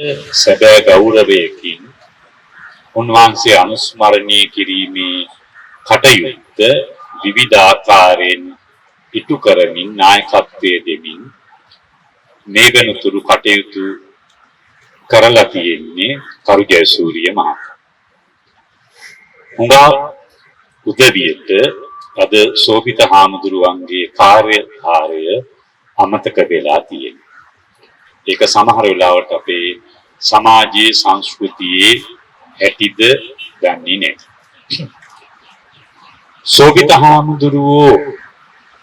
සැබෑ ගෞරවයකින් උන්වහන්සේ අනුස්මරණය කිරීමේ කටයුත්ත විවිධාකාරයෙන් ඉටු කරමින් නායකත්වයේ දෙමින් මේ වෙනතුරු කටයුතු කරලා තියෙන්නේ කරු ජයසූරිය මහතා. හුඟා උදවියට අද සෝභිත හාමුදුරුවන්ගේ කාර්යභාරය අමතක වෙලා තියෙනවා. ඒක සමහර වෙලාවට අපේ සමාජයේ සංස්කෘතියේ හැටිද දන්නේ නැහැ. සෝභිත හාමුදුරුවෝ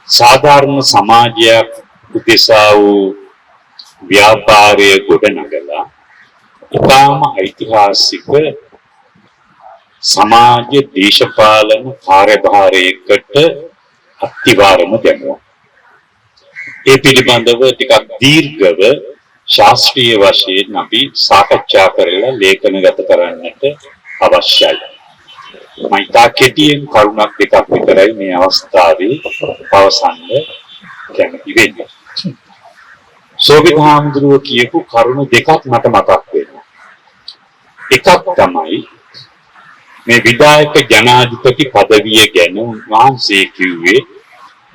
සාධාරණ සමාජයක් උදෙසා වූ ව්‍යාපාරය ගොඩනගලා ඉතාම ඓතිහාසික සමාජ දේශපාලන කාර්යභාරයකට අත්තිවාරම දැමුවා. ඒ පිළිබඳව ටිකක් දීර්ඝව ශාස්ත්‍රීය වශයෙන් අපි සාකච්ඡා කරලා ලේඛනගත කරන්නට අවශ්‍යයි. මම ඉතා කෙටියෙන් කරුණක් දෙකක් විතරයි මේ අවස්ථාවේ පවසන්න කැමති වෙන්නේ. සෝභිත හාමුදුරුවෝ කියපු කරුණු දෙකක් මට මතක් වෙනවා. එකක් තමයි මේ විධායක ජනාධිපති පදවිය ගැන උන්වහන්සේ කිව්වේ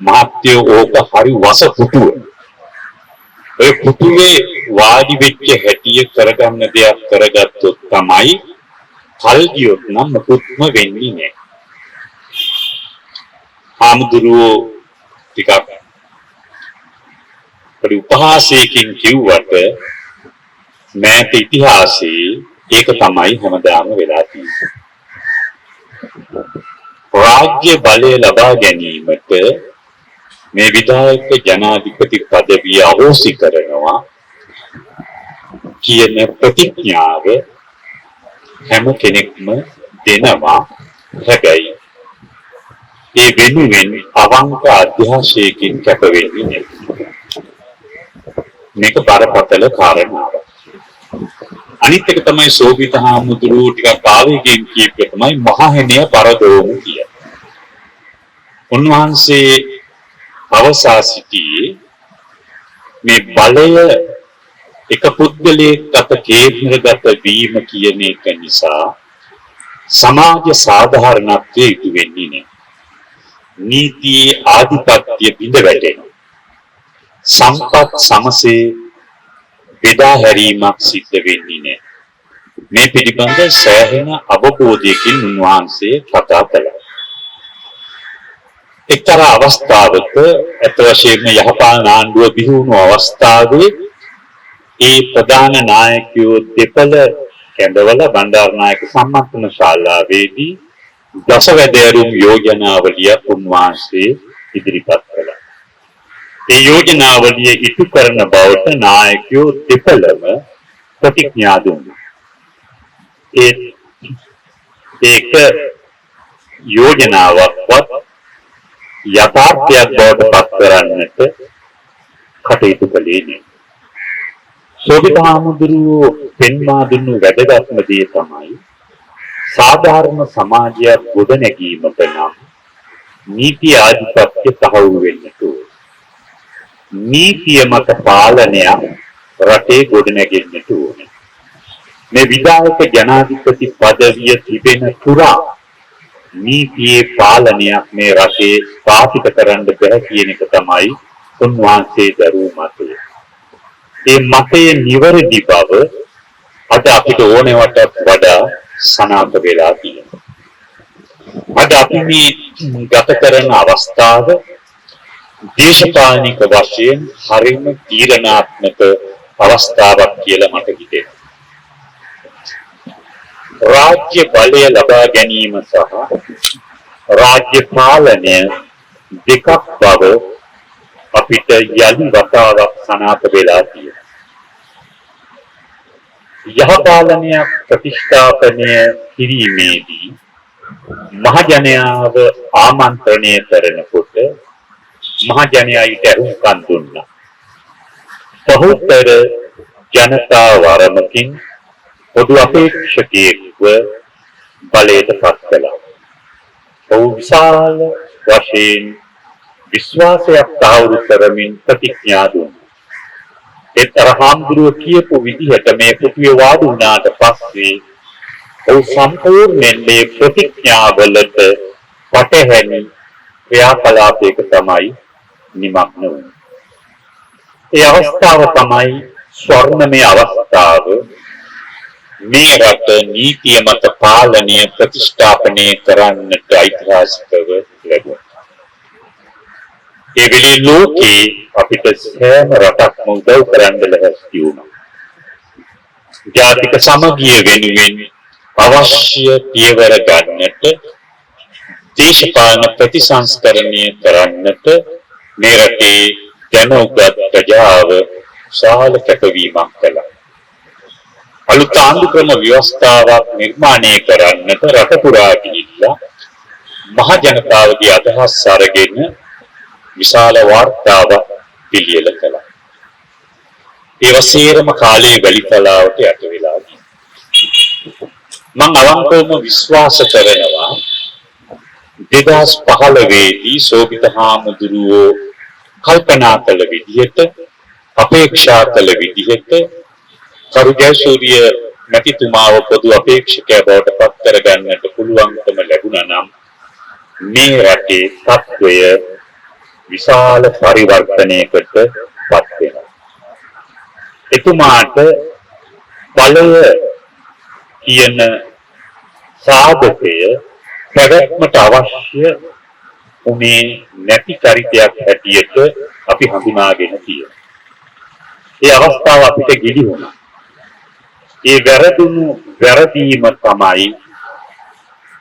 මහත්යෝ ඕක හරි වසපුටුව. ඔය පුටුවේ වාඩි වෙච්ච හැටිය කරගන්න දෙයක් කරගත්තොත් තමයි කල් ගියොත් නම් මුකුත්ම වෙන්නේ නැහැ. හාමුදුරුවෝ ටිකක් පරි උපහාසයකින් කිව්වට මෑත ඉතිහාසයේ ඒක තමයි හැමදාම වෙලා තියෙන්නේ. රාජ්‍ය බලය ලබා ගැනීමට මේ විධායක ජනාධිපති පදවිය අහෝසි කරනවා කියන ප්‍රතිඥාව හැම කෙනෙක්ම දෙනවා. හැබැයි ඒ වෙනුවෙන් අවංක අධ්‍යාශයකින් කැප වෙන්නේ නැහැ. මේක බරපතල කාරණාවක්. අනිත් එක තමයි සෝභිත හාමුදුරුවෝ ටිකක් ආවේගයෙන් කියපු තමයි මහහෙණය පරදෝමු කිය. උන්වහන්සේ අවසා සිටියේ මේ බලය එක පුද්ගලයෙක් කේන්ද්‍රගත වීම කියන එක නිසා සමාජ සාධාරණත්වයේ ඉටු වෙන්නේ නැහැ. නීතියේ ආධිපත්‍ය බිඳ වැටෙනවා. සම්පත් සමසේ බෙදා හැරීමක් සිද්ධ වෙන්නේ නැහැ. මේ පිළිබඳ සෑහෙන අවබෝධයකින් උන්වහන්සේ කතා කළා. එක්තරා අවස්ථාවක අත වශයෙන්ම යහපාලන ආණ්ඩුව බිහි වුණු අවස්ථාවේ ඒ ප්‍රධාන නායකයෝ දෙපළ කැඳවල බණ්ඩාරනායක සම්මන්ත්‍රණ ශාලාවේදී දසවැදෑරුම් යෝජනාවලිය උන්වහන්සේ ඉදිරිපත් කළා. ඒ යෝජනාවලිය ඉටු කරන බවට නායකයෝ දෙපළම ප්‍රතිඥා දුන්නා. ඒක යෝජනාවක්වත් යථාර්ථයක් බවට පත් කරන්නට කටයුතු කළේ නැහැ. සෝභිත හාමුදුරුවෝ පෙන්වා දුන්නු වැදගත්ම දේ තමයි සාධාරණ සමාජයක් ගොඩනැගීමට නම් නීති ආධිපත්‍ය තහවුරු වෙන්න ඕනේ. නීතිය මත පාලනයක් රටේ ගොඩනැගෙන්නට ඕනේ. මේ විධායක ජනාධිපති පදවිය තිබෙන තුරා නීතියේ පාලනයක් මේ රටේ ස්ථාපිත කරන්න බැහැ කියන එක තමයි උන්වහන්සේ දරූ මතය. ඒ මතයේ නිවැරදි බව අද අපිට ඕනෑවට වඩා සනාථ වෙලා තියෙනවා. අද අපි මේ ගත කරන අවස්ථාව දේශපාලනික වශයෙන් හරිම තීරණාත්මක අවස්ථාවක් කියලා මට හිතෙනවා. රාජ්‍ය බලය ලබා ගැනීම සහ රාජ්‍ය පාලනය දෙකක් බව අපිට යලි වතාවක් සනාථ වෙලා තියෙනවා. යහපාලනයක් ප්‍රතිස්ථාපනය කිරීමේදී මහජනයාව ආමන්ත්‍රණය කරනකොට මහජනයාට ඇහුම්කන් දුන්නා. බහුතර ජනතා වරමකින් පොදු අපේක්ෂකයෙක්ව බලයට පත් කළා. ඔහු විශාල වශයෙන් විශ්වාසයක් තහවුරු කරමින් ප්‍රතිඥා දුන්නා. ඒතර හාමුදුරුවෝ කියපු විදිහට මේ පුතුවේ වාඩි වුණාට පස්සේ ඔහු සම්පූර්ණයෙන් මේ ප්‍රතිඥාවලට පටහැනි ක්‍රියාකලාපයක තමයි නිමග්න වුනේ. ඒ අවස්ථාව තමයි ස්වර්ණමය අවස්ථාව. මේ රට නීතිය මත පාලනය ප්‍රතිස්ථාපනය කරන්නට ඓතිහාසිකව ලැබුණා. ඒ වෙලේ ලෝකේ අපිට සෑම රටක්ම උදව් කරන්න ලැහැස්ති වුණා. ජාතික සමගිය වෙනුවෙන් අවශ්‍ය පියවර ගන්නට, දේශපාලන ප්‍රතිසංස්කරණය කරන්නට මේ රටේ දැනුගත් ප්‍රජාව සාල කැපවීමක් කළා. අලුත් ආණ්ඩු ක්‍රම ව්‍යවස්ථාවක් නිර්මාණය කරන්නට රට පුරා ගිහිල්ලා මහ ජනතාවගේ අදහස් අරගෙන විශාල වාර්තාවක් පිළියෙල කළා. ඒ වසේරම කාලයේ වැලිතලාවට යට වෙලා ගියා. මම අවංකවම විශ්වාස කරනවා 2015 දී සෝභිත හාමුදුරුවෝ කල්පනා කළ විදිහට, අපේක්ෂා කළ විදිහට කරු ජයසූරිය මැතිතුමාව පොදු අපේක්ෂකයා බවට පත් කරගන්නට පුළුවන්කම ලැබුණා නම් මේ රටේ තත්ත්වය විශාල පරිවර්තනයකට පත් වෙනවා. එතුමාට බලය කියන සාධකය පැවැත්මට අවශ්‍ය උනේ නැති චරිතයක් හැටියට අපි හඳුනාගෙන තියෙනවා. ඒ අවස්ථාව අපිට ගිලි වුණා. ඒ වැරදීම තමයි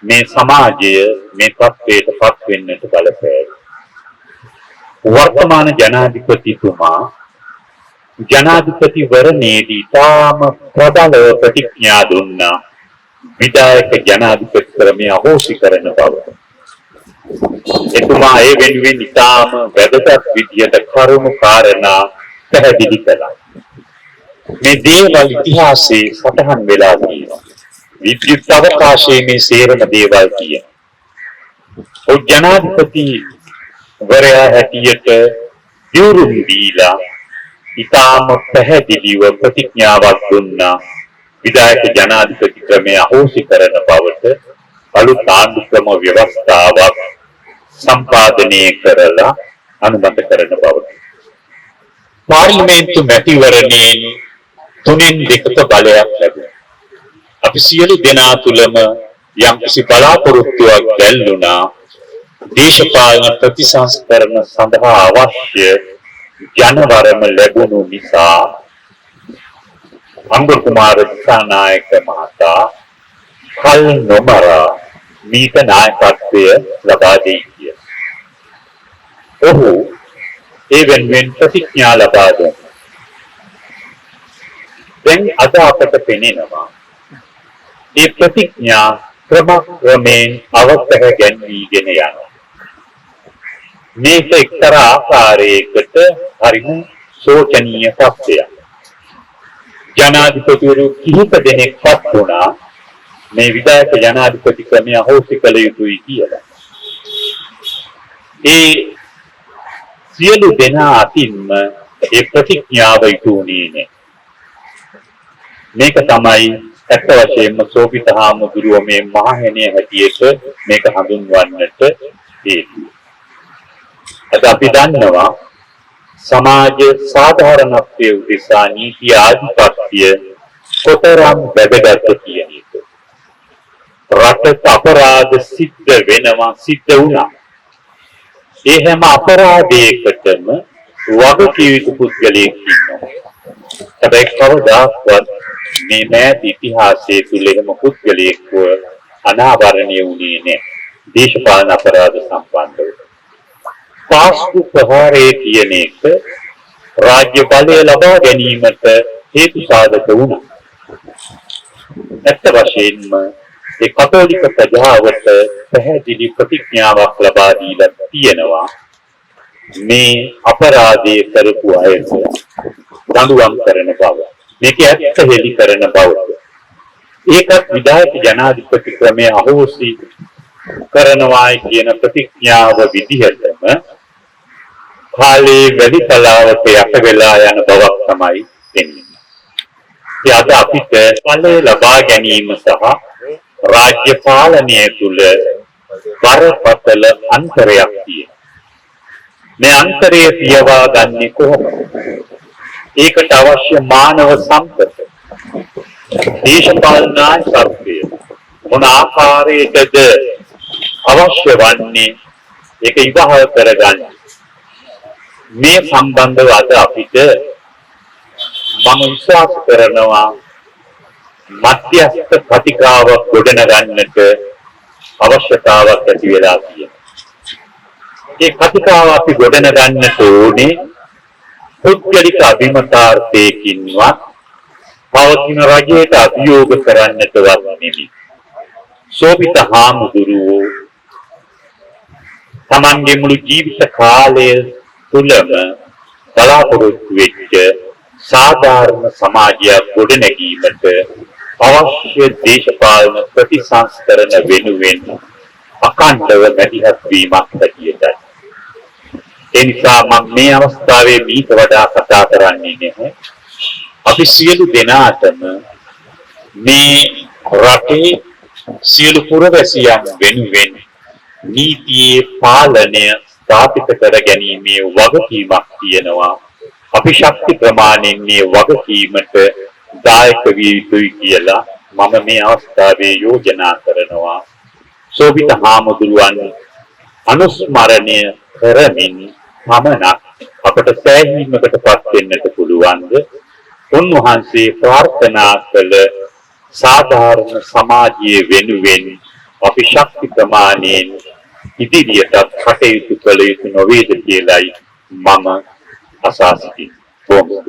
මේ සමාජය මේ තත්ත්වයට පත් වෙන්නට බලපෑවේ. වර්තමාන ජනාධිපතිතුමා ජනාධිපතිවරණයේදී තාම ප්‍රබලව ප්‍රතිඥා දුන්නා විධායක ජනාධිපති ක්‍රමය අහෝසි කරන බව. එතුමා ඒ වෙනුවෙන් ඉතාම වැදගත් විදියට කරුණු කාරණා පැහැදිලි කළා. මේ දේවල් ඉතිහාසයේ සටහන් වෙලා තියෙනවා. විද්‍යුත් අවකාශයේ මේ සේරම දේවල් කියනවා. ඔය ජනාධිපති වරයා හැටියට දියුරුම් දීලා ඉතාම පැහැදිලිව ප්‍රතිඥාවක් දුන්නා විධායක ජනාධිපති ක්‍රමය අහෝසි කරන බවට, අලුත් ආණ්ඩු ක්‍රම ව්‍යවස්ථාවක් සම්පාදනය කරලා අනුමත කරන බවට. පාර්ලිමේන්තු මැතිවරණයෙන් 3/2 බලයක් ලැබුණා. අපි සියලු දෙනා තුළම යම්කිසි බලාපොරොත්තුවක් දැල්ුණා දේශපාලන ප්‍රතිසංස්කරණ සඳහා අවශ්‍ය ජනවරම ලැබුණු නිසා අංග කුමාර දිසානායක මහතා කල් නොමරා මීට නායකත්වය ලබා දෙයි කිය. ඔහු ඒ වෙනුවෙන් ප්‍රතිඥා ලබා දුන්නා. දැන් අද අපට පෙනෙනවා මේ ප්‍රතිඥා ක්‍රමයෙන් අවතර ගැන්වීගෙන යනවා. මේක එක්තරා ආකාරයකට හරිම ශෝචනීය තත්ත්වයක්. ජනාධිපතිවරු කිහිප දෙනෙක් පත් වුණා මේ විධායක ජනාධිපති ක්‍රමය අහෝසි කළ යුතුයි කියලා. ඒ සියලු දෙනා අතින්ම ඒ ප්‍රතිඥාව ඉටුුනේ නැහැ. මේක තමයි ඇත්ත වශයෙන්ම සෝභිත හාමුදුරුව මේ මහහෙණිය හැටියට මේක හඳුන්වන්නට හේතුව. අද අපි දන්නවා සමාජ සාධාරණත්වයේ උදෙසා නීති ආධිපත්‍ය කොතරම් වැදගත් කියන එක. රටක අපරාධ සිද්ධ වුණා. ඒ හැම අපරාධයකටම වගකිව යුතු පුද්ගලයෙක් ඉන්නවා. හැබැයි කවදාවත් මේ මෑත ඉතිහාසයේ තුල එහෙම පුද්ගලයෙක්ව අනාවරණය වුණේ නැහැ. දේශපාලන අපරාධ සම්බන්ධව. පාස්කු ප්‍රහාරයේ කියන එක රාජ්‍ය බලය ලබා ගැනීමට හේතු සාධක වුණා. ඇත්ත වශයෙන්ම ඒ කතෝලික ප්‍රජාවට පැහැදිලි ප්‍රතිඥාවක් ලබා දීලා තියෙනවා මේ අපරාධය කරපු අයට දඬුවම් කරන බව. මේක ඇත්ත හෙළි කරන බව. ඒකත් විධායක ජනාධිපති ක්‍රමය අහෝසි කරනවායි කියන ප්‍රතිඥාව විදිහටම කාලේ වැඩි කලාවක යට වෙලා යන බවක් තමයි වෙන්නේ. ඒ අද අපිට ඵලය ලබා ගැනීම සහ රාජ්‍ය පාලනය තුළ බරපතල අන්තරයක් තියෙනවා. මේ අන්තරය පියවා ගන්නේ කොහොමද? ඒකට අවශ්‍ය මානව සම්පත, දේශපාලන නායකත්වය මොන ආකාරයකද අවශ්‍ය වන්නේ ඒක ඉවහල් කරගන්න. මේ සම්බන්ධව අද අපිට මම විශ්වාස කරනවා මධ්‍යස්ථ කතිකාවක් ගොඩනගන්නට අවශ්‍යතාවක් ඇති වෙලා තියෙනවා. ඒ කතිකාව අපි ගොඩනගන්නට ඕනේ පුද්ගලික අභිමතාර්ථයකින්වත් පවතින රජයට අභියෝග කරන්නටවත් නෙමෙයි. සෝභිත හාමුදුරුවෝ තමන්ගේ මුළු ජීවිත කාලය තුළම බලාපොරොත්තු වෙච්ච සාධාරණ සමාජයක් ගොඩනැගීමට අවශ්‍ය දේශපාලන ප්‍රතිසංස්කරණ වෙනුවෙන් අකණ්ඩව මැදිහත් වීමක් හැටියටයි. ඒ නිසා මම මේ අවස්ථාවේ මීට වඩා කතා කරන්නේ නැහැ. අපි සියලු දෙනාටම මේ රටේ සියලු පුරවැසියන් වෙනුවෙන් නීතියේ පාලනය ස්ථාපිත කර ගැනීමේ වගකීමක් තියෙනවා. අපි ශක්ති ප්‍රමාණයෙන් මේ වගකීමට දායක විය යුතුයි කියලා මම මේ අවස්ථාවේ යෝජනා කරනවා. සෝභිත හාමුදුරුවන් අනුස්මරණය කරමින් පමණක් අපට සෑහීමකටපත් වෙන්නට පුළුවන්ද? උන්වහන්සේ ප්‍රාර්ථනා කළ සාධාරණ සමාජයේ වෙනුවෙන් අපි ශක්ති ප්‍රමාණයෙන් ඉදිරියට කටයුතු කළ යුතු නොවේද කියලායි මම අසා සිටිනවා.